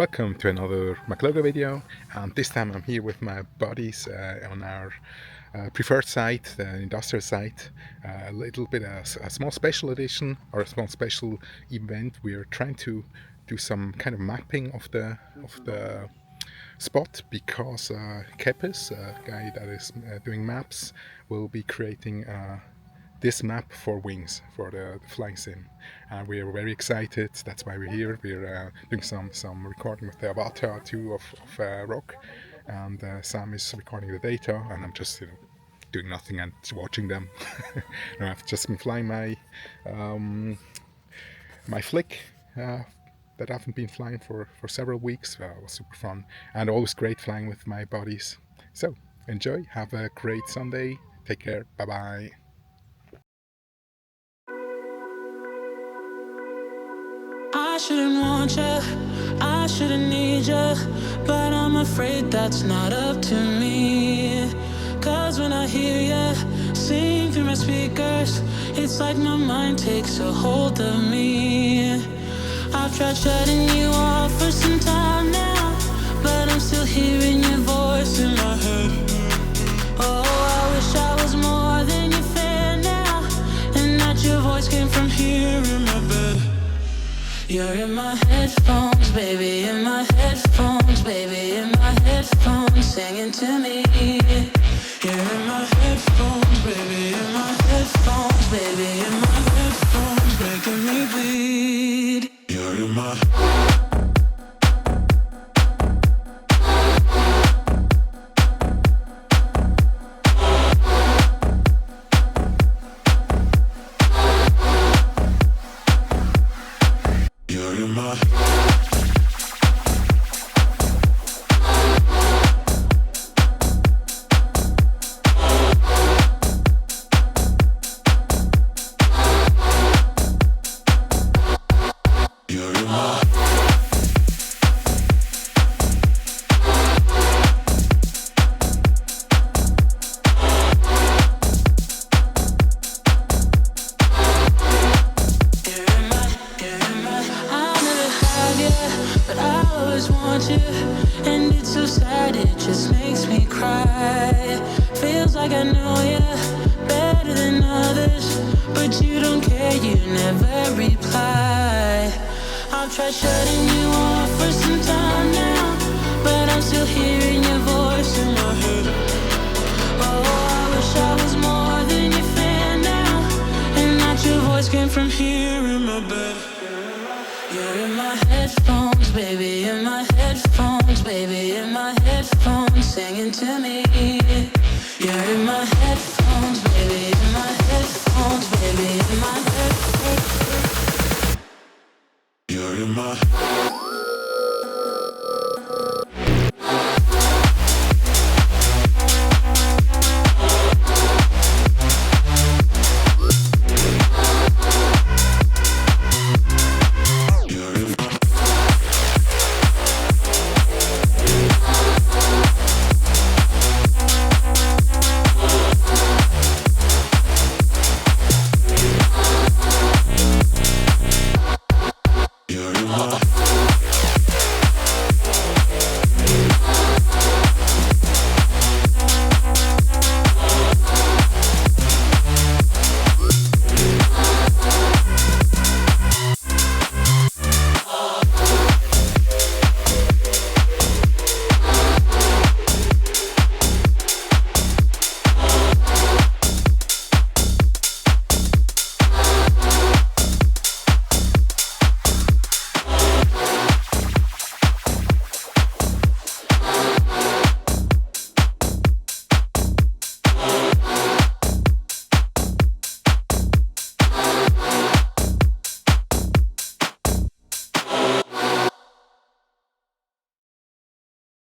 Welcome to another McLogo video, and this time I'm here with my buddies on our preferred site, the industrial site. A little bit a small special edition or a small special event. We are trying to do some kind of mapping of the spot because Kepis, a guy that is doing maps, will be creating this map for Wings, for the flying sim. We are very excited. That's why we're here. We're doing some recording with the Avatar 2 of Rock, and Sam is recording the data, and I'm just doing nothing and watching them. And I've just been flying my my Flik that I haven't been flying for several weeks. It was super fun and always great flying with my buddies. So enjoy, have a great Sunday, take care, bye bye. I shouldn't want you, I shouldn't need you, but I'm afraid that's not up to me. Cause when I hear you sing through my speakers, it's like my mind takes a hold of me. I've tried shutting you off for some time now, but I'm still hearing your voice in my head. Oh, I wish I was more than your fan now, and that your voice came from here in my bed. You're in my headphones, baby, in my headphones, baby, in my headphones, singing to me. You're in my headphones, baby, in my headphones, baby, in my headphones, making me bleed. You're in my and it's so sad, it just makes me cry. Feels like I know you better than others, but you don't care, you never reply. I've tried shutting you off for some time now, but I'm still hearing your voice in my head. Oh, I wish I was more than your fan now, and that your voice came from here in my bed. You're in my headphones, baby, in my headphones, baby, in my headphones, singing to me. You're in my headphones.